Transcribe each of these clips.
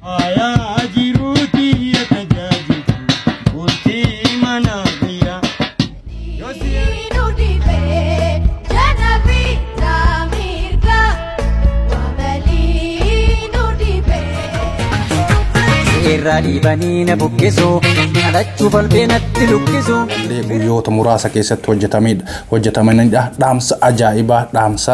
Ayaa jiruuti ya tajaajilu bultii mana biyya. Irrali banina bukkisu alachuu balbeenatti lukkisu guyyoota muraasa keessatti hojjetamanidha. Dhaamsa ajaa'ibaa, dhaamsa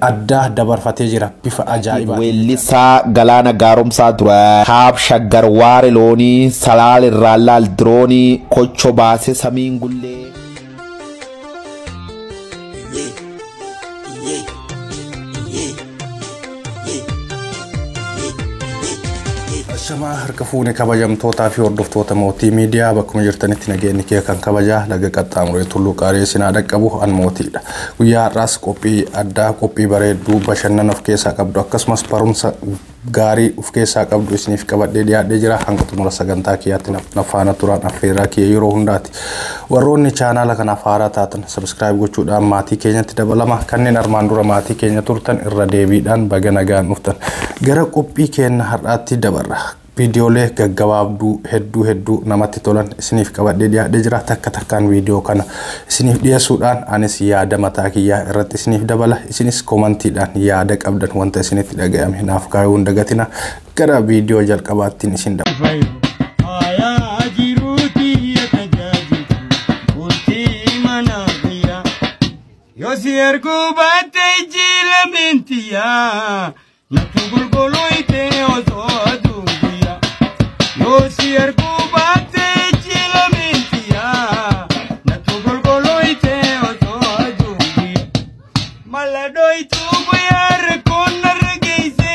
addaa dabarfatee jira bifa ajaa'ibaa. Weellisaa Galaana Gaaromsaa dura Haab Shaggar Waare Loonii Salaal irraa laal diroonii kocho baase samiin gullee. Shamaa harka fuune kabajamtootaa fi hordoftoota mootii miidiyaa bakkuma jirtanitti nageenyi kee kan kabajaa laga qaxxaamuree tulluu qaaree sinaa dhaqqabu an mootiidha. Guyyaa har'aas qophii addaa, qophii bareedduu, bashannana of keessaa qabdu akkasumas barumsa gaarii of keessaa qabdu isiniif qabadhee dhiyaadhee jira. Hanga xumura sagantaa kiyyaatti na faana turan affeerraa kiyya yeroo hundaati. Warroonni chaanaala kanaaf haaraa taatan subscribe gochuudhaan maatii keenyatti dabalama. Kanneen armaan dura maatii keenya turtan irra deebiidhaan baga nagaan dhuftan. Gara qophii keenya har'aatti dabarra. Viidiyoolee gaggabaabduu hedduu namatti tolan isiniif qabadhee dhiyaadhee jira. Takka takkaan viidiyoo kana isiniif dhiyeessuudhaan anis yaada mataa kiyyaa irratti isiniif dabala. Isinis komantiidhaan yaada qabdan wanta isinitti dhaga'ame naaf kaayuu hin dagatina. Gara viidiyoo jalqabaattiin isin dabala. Ayaa jiruuti ya tajaajilu bultii mana biyya. Yoo si erguu baatte jila mintiyaa natti gulguluite osoo aduu guyyaa. Yoo si erguu baatte jila mintiyaa natti gulguluite osoo aduu guyyaa. Maladooitu guyyaa rakkoon narra geesse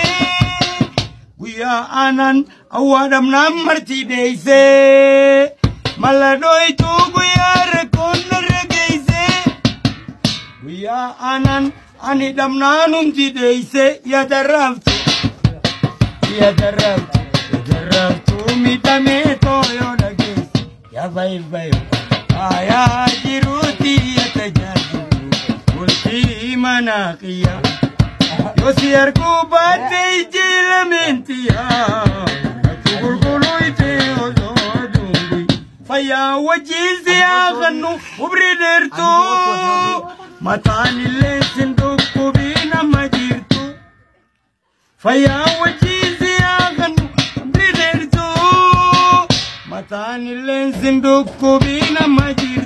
guyyaa aanan awwaadhamnaan marti deeyse. Maladooitu guyyaa rakkoon narra geesse guyyaa aanan ani dhamnaan humti deeyse. Yadarraftu midhamee tooyoo dhageesse yaa baay'ee. Ayaa jiruuti ya tajaajilu bultii mana kiyya. Yoo si erguu baatte jila mintiyaa natti gulguluite osoo aduu. Fayyaa wajjiinsi haa kannu ubri dheertuu mataan illee sin dhukkubii nama jirtu. Fayyaa wajjiinsi haa kannu ubri dheertuu mataan illee sin dhukkubii nama jirtu.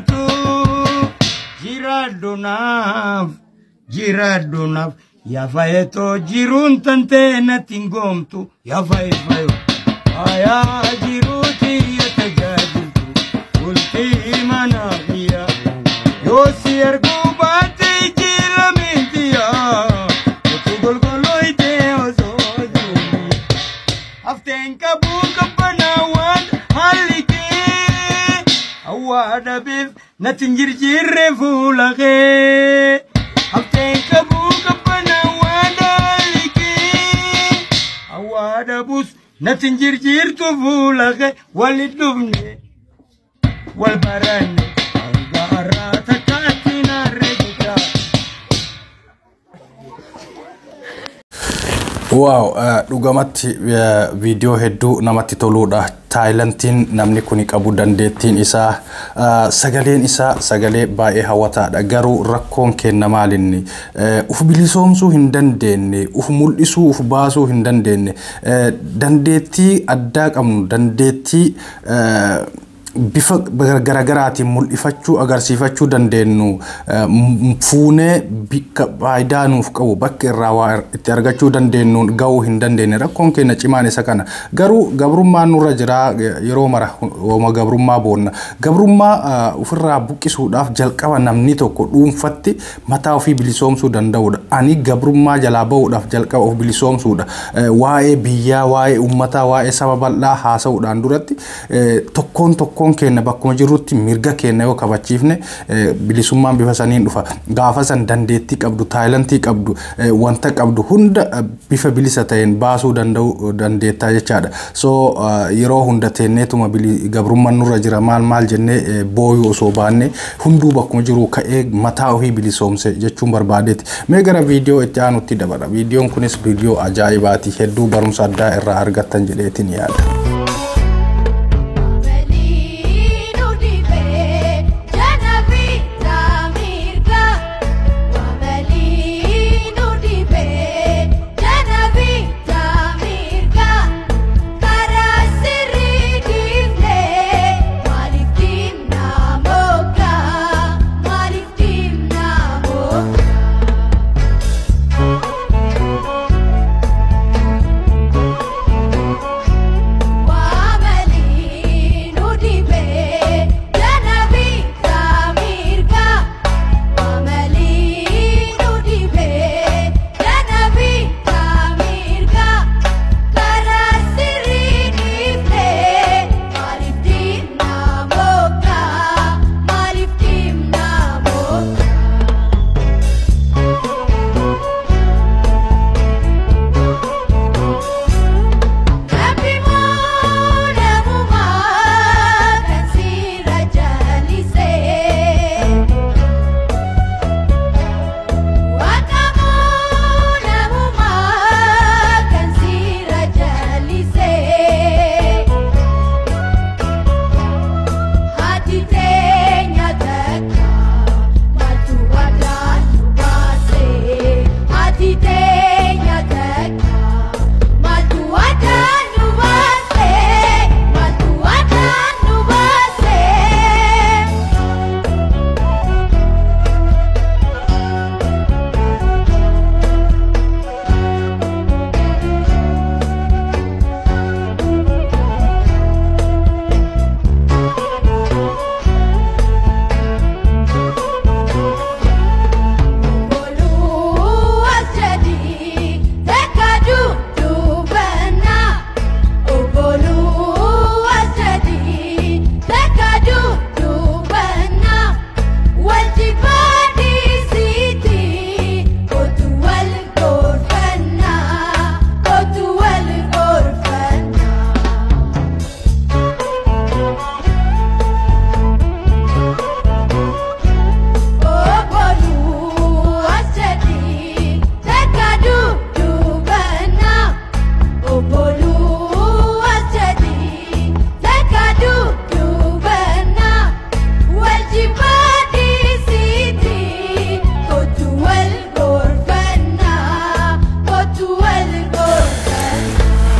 Jiraadhu naaf yaa fayyatoo jiruun tantee natti hin goomtu yaa fayyoo. Ayaa jiruuti ya tajaajiltu bultii mana biyya. Yoo si erguu baatte jila mintiyaa natti gulguluite osoo aduu. Hafteen qabuu qabbanaawwan haalli kee awwaadha beef natti hin jirjirre fuula kee. Hafteen qabuu qabbanaawwan haalli kee awwaadha bus natti hin jirjirtu fuula kee. Walit dhufne wal baranne hanga har'aa takkaatti narra jira. Wow, dhugamatti viidiyoo hedduu namatti toluudha. Taayilantiin namni kuni qabu dandeettiin isaa, sagaleen isaa sagalee baay'ee hawwataadha. Garuu rakkoon kenna maalinni uf bilisoomsuu hin dandeenye, uf mul'isuu, uf baasuu hin dandeenye. Dandeettii addaa qabnu, dandeettii bifa garagaraatiin mul'ifachuu agarsiifachuu dandeenyu fuunee bikka faayidaa nuuf qabu bakka irraa waa itti argachuu dandeenyu ga'uu hin dandeenye. Rakkoon keenya cimaan isa kana. Garuu gabrummaan nurra jira yeroo mara ooma gabrummaa boonna. Gabrummaa ofirraa buqqisuudhaaf jalqaba namni tokko dhuunfatti mataa ofii bilisoomsuu danda'udha. Ani gabrummaa jalaa ba'uudhaaf jalqaba of bilisoomsuudha. Waa'ee biyyaa, waa'ee uummataa, waa'ee saba bal'aa haasa'uudhaan duratti tokkoon tokkoon keenya bakkuma jirrutti mirga keenya yoo kabachiifne bilisummaan bifa saniin dhufa gaafa san dandeettii qabdu taayilantii qabdu wanta qabdu hunda bifa bilisa ta'een baasuu danda'u dandeettaa jechaadha so yeroo hunda teenneetuma gabrummaan nurra jira maal jennee booyuu osoo baanne hunduu bakkuma jiru ka'ee mataa ofii bilisoomse jechuun barbaadeeti mee gara viidiyoo itti aanutti dabara viidiyoon kunis viidiyoo ajaa'ibaati hedduu barumsa addaa irraa argattan jedheetiin yaada.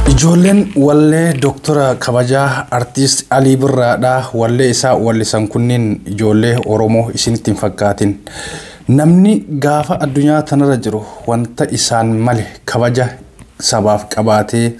Ijoolleen wallee Dr. Kabajaa Artiist Alii Birraadhaa wallee isaa wallisan kunniin ijoollee Oromoo isinitti hin fakkaatin. Namni gaafa addunyaa tanarra jiru wanta isaan male kabaja sabaaf qabaatee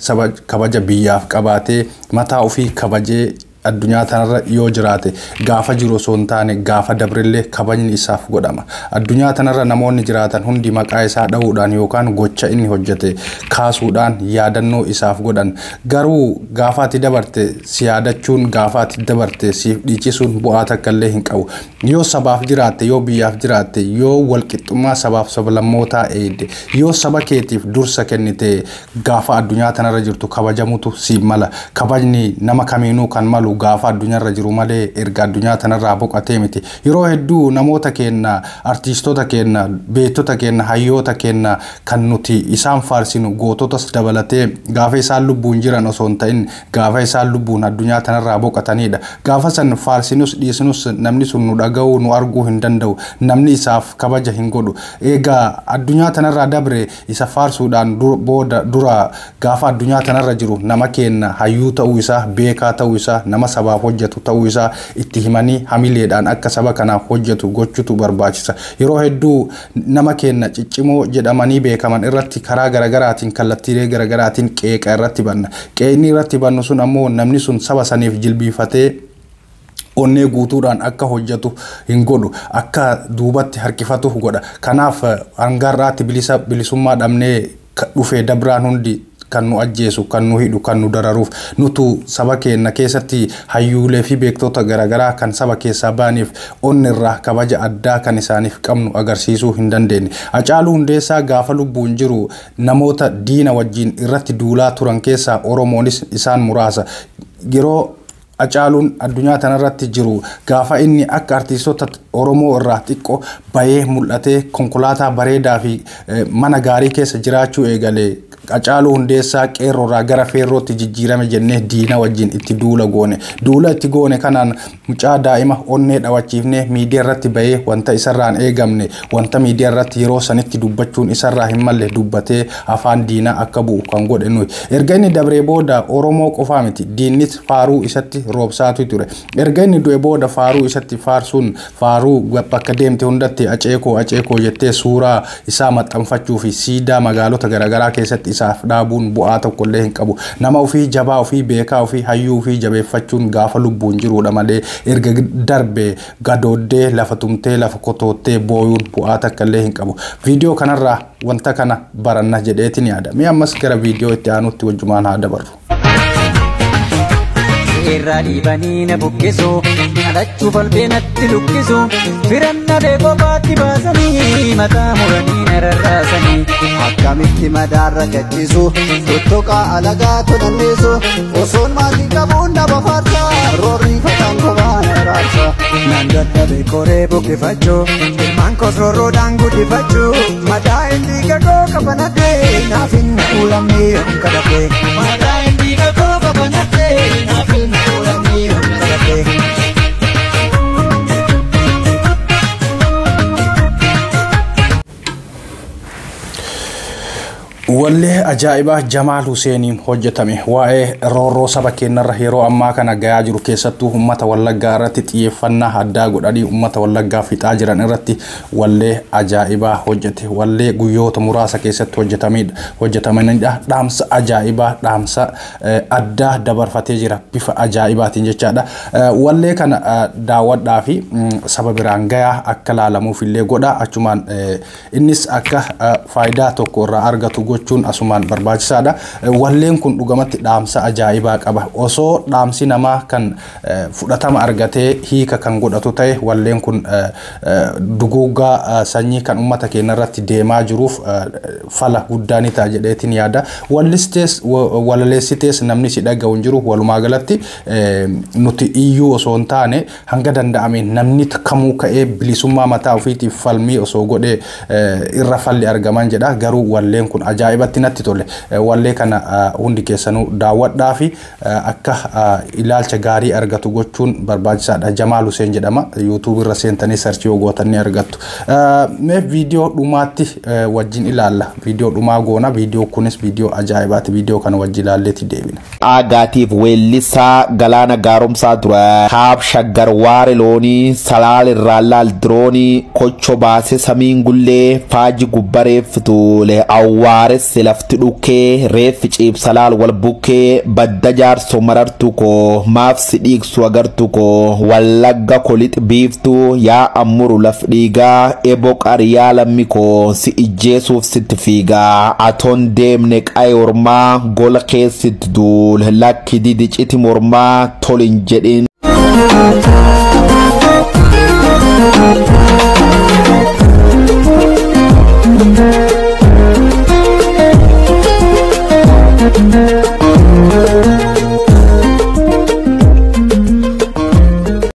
kabaja biyyaaf qabaatee mataa ofii kabajee addunyaa tanarra yoo jiraate gaafa jiru osoo hin taane gaafa dabrillee kabajni isaaf godhama. Addunyaa tanarra namoonni jiraatan hundi maqaa isaa dha'uudhaan yookaan gocha inni hojjete kaasuudhaan yaadannoo isaaf godhan. Garuu gaafa ati dabarte si yaadachuun gaafa ati dabarte siif dhiichisuun bu'aa takka illee hin qabu. Yoo sabaaf jiraatte yoo biyyaaf jiraatte yoo walqixxummaa sabaaf sablammootaa eegde yoo saba keetiif dursa kennite gaafa addunyaa tanarra jirtu kabajamutu si mala. Kabajni nama kamiinuu kan malu gaafa addunyaarra jiru malee erga addunyaa tanarraa boqotee miti. Yeroo hedduu namoota keenya artiistota keenya beektota keenya hayyoota keenya kan nuti isaan faarsinu goototas dabalatee gaafa isaan lubbuun jiran osoo hin ta'in gaafa isaan lubbuun addunyaa tanarraa boqotanidha. Gaafa san faarsinus dhiisinus namni sun nu dhaga'uu nu arguu hin danda'u. Namni isaaf kabaja hin godhu. Egaa addunyaa tanarraa dabre isa faarsuudhaan dura gaafa addunyaa tanarra jiru nama keenya hayyuu ta'uu isaa beekaa ta'uu isaa nama sabaaf hojjetu ta'uu isaa itti himanii hamileedhaan akka saba kanaaf hojjetu gochuutu barbaachisa. Yeroo hedduu nama keenya ciccimoo jedhamanii beekaman irratti karaa garagaraatiin kallattiilee garagaraatiin qeeqa irratti banna. Qeeqni irratti bannu sun ammoo namni sun saba saniif jilbiifatee onnee guutuudhaan akka hojjetu hin godhu akka duubatti harkifatu godha. Kanaaf hangarraatti bilisummaa dhabnee dhufee dabraan hundi kan nu ajjeesu kan nu hidhu kan nu dararuuf nutu saba keenya keessatti hayyuulee fi beektota garaagaraa kan saba keessaa baaniif onnirraa kabaja addaa kan isaaniif qabnu agarsiisuu hin dandeenye. Hacaaluu Hundeessaa gaafa lubbuun jiru namoota diina wajjin irratti duulaa turan keessaa Oromoonis isaan muraasa. Yeroo Hacaaluun addunyaa tanarratti jiru gaafa inni akka artiistota Oromoo irraa xiqqoo bahee mul'atee konkolaataa bareedaa fi mana gaarii keessa jiraachuu eegalee Hacaaluu Hundeessaa qeerroorraa gara feerrootti jijjiirame jennee diina wajjin itti duula goone. Duula itti goone kanaan mucaa daa'ima onnee dhawachiifnee miidiyaa irratti bahee wanta isarraan eegamne wanta miidiyaa irratti yeroo sanitti dubbachuun isarraa hin malle dubbatee afaan diinaa akka bu'u kan godhe nuyi. Erga inni dabree booda Oromoo qofaa miti diinnis faaruu isatti roobsaatu ture. Erga inni du'e booda faaruu isatti faarsuun faaruu bakka deemte hundatti aceekoo jettee suuraa isaa maxxanfachuu fi siidaa magaalota garaagaraa keessatti isaaf dhaabuun bu'aa tokko illee hin qabu. Nama ofii jabaa ofii beekaa ofii hayyuu ofii jabeeffachuun gaafa lubbuun jiruudha malee erga darbee gadooddee lafa tumtee lafa kotoottee booyuun bu'aa takka illee hin qabu. Viidiyoo kanarraa wanta kana baranna jedheetiin yaada. Mee ammas gara viidiyoo itti aanutti wajjumaan haa dabarru. Irrali banina bukkisu alachuu balbeenatti lukkisu firanna beekoo baatti baasanii mataa muranii nararraasanii akkamitti madaarra gadhiisu tuttuqaa alagaa tonanneessu osoon maatii qabuun nama faarsa roorrii fataan kophaa naraarsa nan dadhabe koree buqqifachuu ilmaan kosroorroodhaan guddifachuu madaa inni gagoo qabanadhee naaf hin ulamne kadhadhee madaa inni gagoo qabanadhee naaf hin Wallee ajaa'ibaa Jamaal Huseeniin hojjetame waa'ee roorroo saba keenyarra yeroo ammaa kana gayaa jiru keessattuu uummata Wallaggaa irratti xiyyeeffannaa addaa godhanii uummata Wallaggaa fixaa jiran irratti wallee ajaa'ibaa hojjete. Wallee guyyoota muraasa keessatti hojjetamanidha. Dhaamsa ajaa'ibaa dhaamsa addaa dabarfatee jira bifa ajaa'ibaatiin jechaadha. Wallee kana daawwadhaa fi saba biraan gayaa akka laalamuuf illee godha. Achumaan innis akka faayidaa tokko irraa argatu gochuun asumaan barbaachisaadha. Walleen kun dhugamatti dhaamsa ajaa'ibaa qaba. Osoo dhaamsi namaa kan fudhatama argatee hiika kan godhatu ta'e walleen kun duguuggaa sanyii kan uummata keenya irratti deemaa jiruuf fala guddaa ni ta'a jedheetiin yaada. Walaleessitees namni si dhaga'u hin jiru. Walumaa galatti nuti iyyuu osoo hin taane hanga danda'ameen namni kamuu ka'ee bilisummaa mataa ofiitiif falmii osoo godhee irra falli argaman jedha. Garuu walleen kun ajaa'ibatti natti tole. Wallee kana hundi keessanuu daawwadhaa fi akka ilaalcha gaarii argatu gochuun barbaachisaadha. Jamaal Huseen jedhama. YouTube irra seentanii sarchii yoo gootan ni argattu. Mee viidiyoo dhumaatti wajjin ilaalla. Viidiyoo dhumaa goona. Viidiyoo kunis viidiyoo ajaa'ibaati. Viidiyoo kana wajjin ilaalleetti deebina. Agaatiif weellisaa Galaana Gaaromsaa ture. Kaab Shaggar Waare Loonii Salaal irraa laal diroonii kocho baase samiin gullee faaji gubbareeffitu le awwaaressi lafti dhukkee reeffi ciibsalaal wal bukkee badda jaarso marartu koo maaf si dhiigsu agartu koo wallagga kolix biiftu yaa ammuru laf dhiigaa ebo qariyaa lammi koo si ijjeesuuf sitti fiigaa atoon deemne qaye ormaa gola keessitti duul lakki didi citi mormaa tolin jedhin